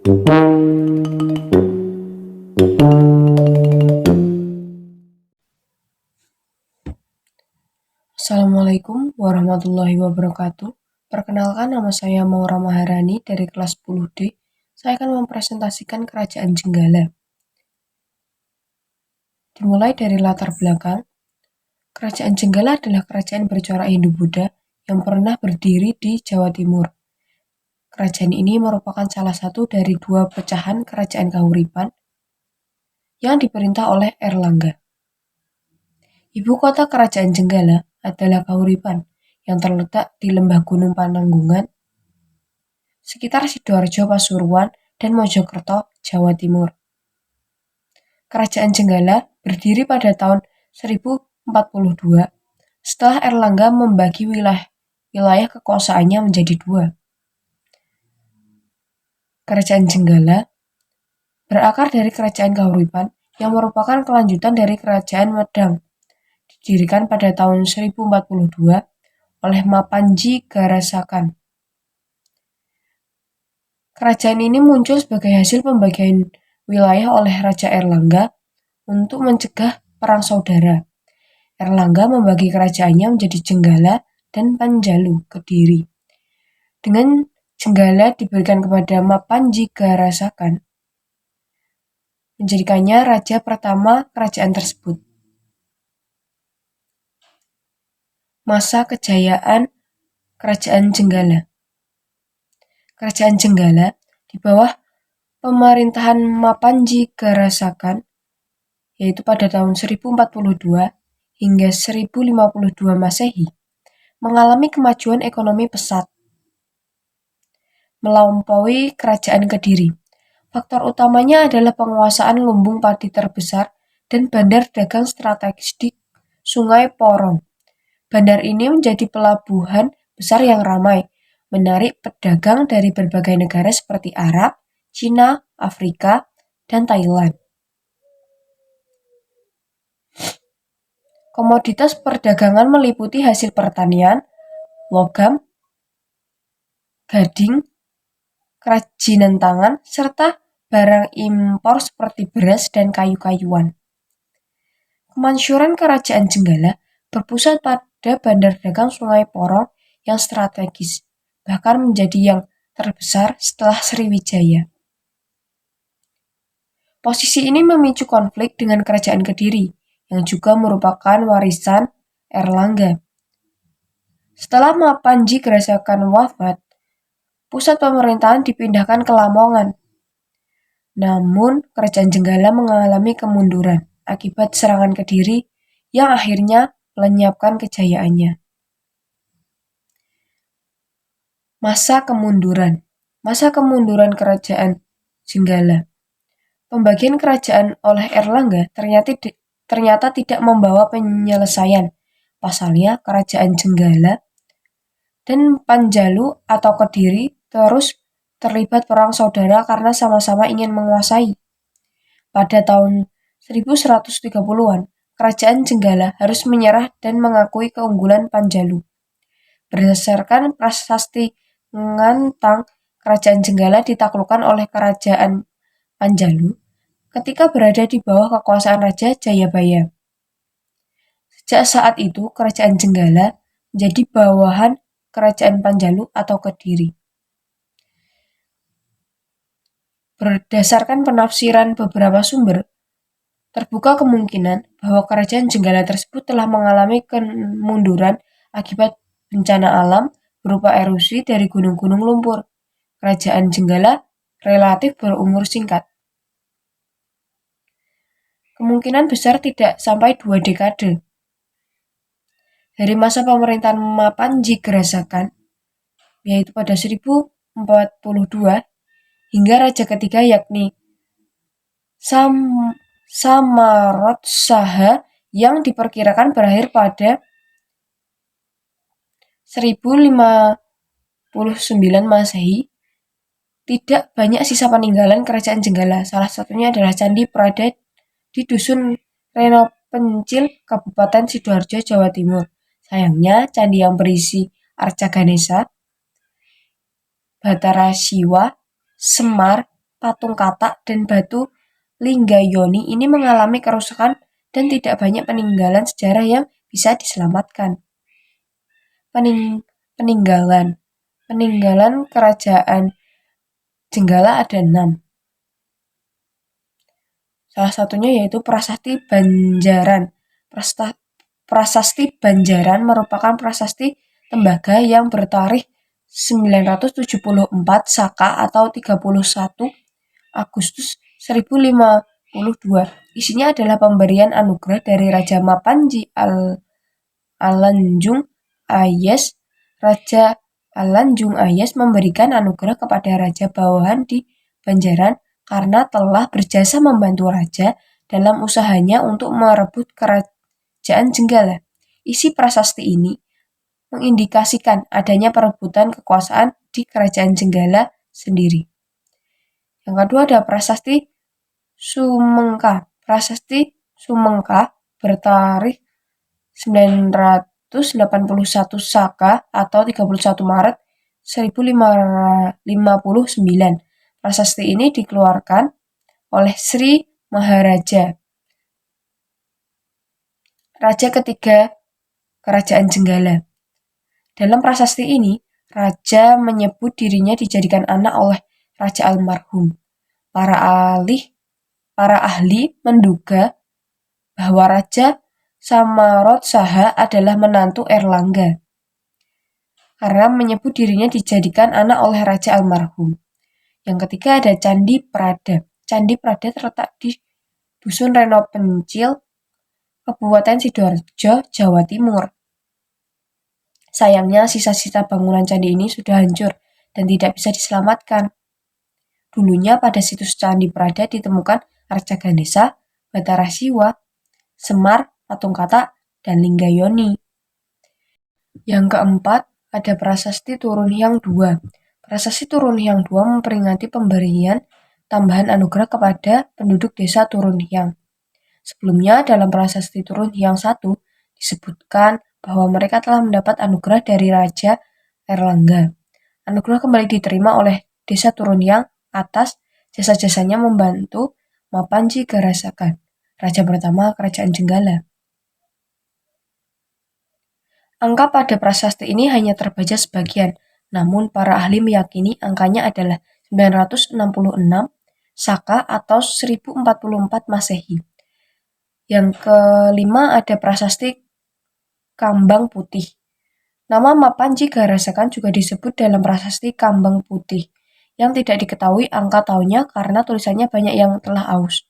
Assalamualaikum warahmatullahi wabarakatuh. Perkenalkan, nama saya Maura Maharani dari kelas 10D. Saya akan mempresentasikan Kerajaan Jenggala. Dimulai dari latar belakang, Kerajaan Jenggala adalah kerajaan bercorak Hindu-Buddha yang pernah berdiri di Jawa Timur. Kerajaan ini merupakan salah satu dari dua pecahan Kerajaan Kahuripan yang diperintah oleh Erlangga. Ibu kota Kerajaan Jenggala adalah Kahuripan yang terletak di lembah Gunung Pananggungan, sekitar Sidoarjo, Pasuruan, dan Mojokerto, Jawa Timur. Kerajaan Jenggala berdiri pada tahun 1042 setelah Erlangga membagi wilayah kekuasaannya menjadi dua. Kerajaan Jenggala berakar dari Kerajaan Kahuripan yang merupakan kelanjutan dari Kerajaan Medang, didirikan pada tahun 1042 oleh Mapanji Garasakan. Kerajaan ini muncul sebagai hasil pembagian wilayah oleh Raja Erlangga untuk mencegah perang saudara. Erlangga membagi kerajaannya menjadi Jenggala dan Panjalu, Kediri. Dengan Jenggala diberikan kepada Mapanji Garasakan, menjadikannya raja pertama kerajaan tersebut. Masa kejayaan Kerajaan Jenggala. Kerajaan Jenggala di bawah pemerintahan Mapanji Garasakan, yaitu pada tahun 1042 hingga 1052 Masehi, mengalami kemajuan ekonomi pesat, melampaui Kerajaan Kediri. Faktor utamanya adalah penguasaan lumbung padi terbesar dan bandar dagang strategis di Sungai Porong. Bandar ini menjadi pelabuhan besar yang ramai, menarik pedagang dari berbagai negara seperti Arab, Cina, Afrika, dan Thailand. Komoditas perdagangan meliputi hasil pertanian, logam, gading, kerajinan tangan, serta barang impor seperti beras dan kayu-kayuan. Kemansyuran Kerajaan Jenggala berpusat pada bandar dagang Sungai Porong yang strategis, bahkan menjadi yang terbesar setelah Sriwijaya. Posisi ini memicu konflik dengan Kerajaan Kediri, yang juga merupakan warisan Erlangga. Setelah Mapanji Garasakan wafat, pusat pemerintahan dipindahkan ke Lamongan. Namun, Kerajaan Jenggala mengalami kemunduran akibat serangan Kediri yang akhirnya melenyapkan kejayaannya. Masa kemunduran Kerajaan Jenggala. Pembagian kerajaan oleh Erlangga ternyata tidak membawa penyelesaian. Pasalnya, Kerajaan Jenggala dan Panjalu atau Kediri terus terlibat perang saudara karena sama-sama ingin menguasai. Pada tahun 1130-an, Kerajaan Jenggala harus menyerah dan mengakui keunggulan Panjalu. Berdasarkan prasasti Ngantang, Kerajaan Jenggala ditaklukkan oleh Kerajaan Panjalu ketika berada di bawah kekuasaan Raja Jayabaya. Sejak saat itu, Kerajaan Jenggala menjadi bawahan Kerajaan Panjalu atau Kediri. Berdasarkan penafsiran beberapa sumber, terbuka kemungkinan bahwa Kerajaan Jenggala tersebut telah mengalami kemunduran akibat bencana alam berupa erosi dari gunung-gunung lumpur. Kerajaan Jenggala relatif berumur singkat. Kemungkinan besar tidak sampai 2 dekade. Dari masa pemerintahan Mapanji Garasakan, yaitu pada 1042, hingga raja ketiga yakni Samarotsaha yang diperkirakan berakhir pada 1059 Masehi, tidak banyak sisa peninggalan Kerajaan Jenggala. Salah satunya adalah Candi Prada di Dusun Reno Pencil, Kabupaten Sidoarjo, Jawa Timur. Sayangnya, candi yang berisi arca Ganesha, Batara Siwa, Semar, patung katak, dan batu Linggayoni ini mengalami kerusakan dan tidak banyak peninggalan sejarah yang bisa diselamatkan. Peninggalan kerajaan Jenggala ada 6. Salah satunya yaitu Prasasti Banjaran. Prasasti Banjaran merupakan prasasti tembaga yang bertarikh 974 Saka atau 31 Agustus 1052. Isinya adalah pemberian anugerah dari Raja Mapanji Alanjung Ayes. Raja Alanjung Ayes memberikan anugerah kepada Raja Bawahan di Banjaran karena telah berjasa membantu raja dalam usahanya untuk merebut kerajaan Jenggala. Isi prasasti ini mengindikasikan adanya perebutan kekuasaan di kerajaan Jenggala sendiri. Yang kedua ada Prasasti Sumengka. Prasasti Sumengka bertarikh 981 Saka atau 31 Maret 1559. Prasasti ini dikeluarkan oleh Sri Maharaja, Raja ketiga Kerajaan Jenggala. Dalam prasasti ini, Raja menyebut dirinya dijadikan anak oleh Raja almarhum. Para ahli menduga bahwa Raja Samarot Saha adalah menantu Erlangga karena menyebut dirinya dijadikan anak oleh Raja almarhum. Yang ketiga ada Candi Prada. Candi Prada terletak di Dusun Reno Pencil, Kabupaten Sidoarjo, Jawa Timur. Sayangnya sisa-sisa bangunan candi ini sudah hancur dan tidak bisa diselamatkan. Dulunya pada situs Candi Prada ditemukan Arca Ganesha, Batara Siwa, Semar, patung katak, dan Linggayoni. Yang keempat, ada Prasasti Turun Hyang II. Prasasti Turun Hyang II memperingati pemberian tambahan anugerah kepada penduduk desa Turun Hyang. Sebelumnya dalam Prasasti Turun Hyang I disebutkan bahwa mereka telah mendapat anugerah dari Raja Erlangga. Anugerah kembali diterima oleh desa Turun Hyang atas jasa-jasanya membantu Mapanji Garasakan, raja pertama Kerajaan Jenggala. Angka pada prasasti ini hanya terbaca sebagian, namun para ahli meyakini angkanya adalah 966 Saka atau 1044 Masehi. Yang kelima ada prasasti Kambang Putih. Nama Mapanji Garasakan juga disebut dalam prasasti Kambang Putih, yang tidak diketahui angka tahunnya karena tulisannya banyak yang telah aus.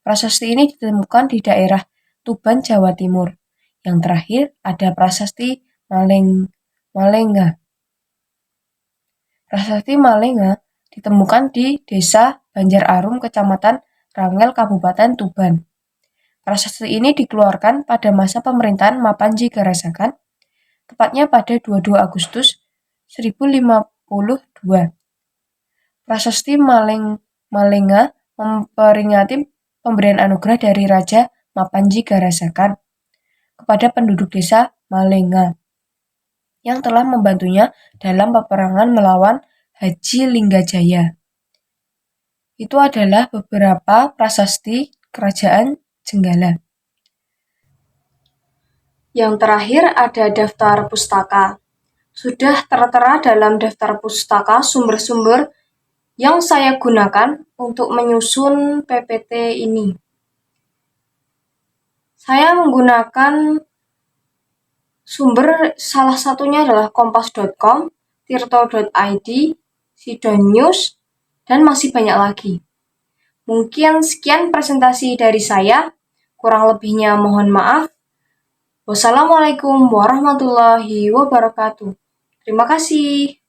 Prasasti ini ditemukan di daerah Tuban, Jawa Timur. Yang terakhir ada Prasasti Malenga. Prasasti Malenga ditemukan di Desa Banjar Arum, Kecamatan Rangel, Kabupaten Tuban. Prasasti ini dikeluarkan pada masa pemerintahan Mapanji Garasakan, tepatnya pada 22 Agustus 1052. Prasasti Malenga memperingati pemberian anugerah dari Raja Mapanji Garasakan kepada penduduk desa Malenga yang telah membantunya dalam peperangan melawan Haji Linggajaya. Itu adalah beberapa prasasti Kerajaan Jenggala. Yang terakhir ada daftar pustaka. Sudah tertera dalam daftar pustaka sumber-sumber yang saya gunakan untuk menyusun PPT ini. Saya menggunakan sumber salah satunya adalah kompas.com, tirto.id, Sidon News, dan masih banyak lagi. Mungkin sekian presentasi dari saya, kurang lebihnya mohon maaf. Wassalamualaikum warahmatullahi wabarakatuh. Terima kasih.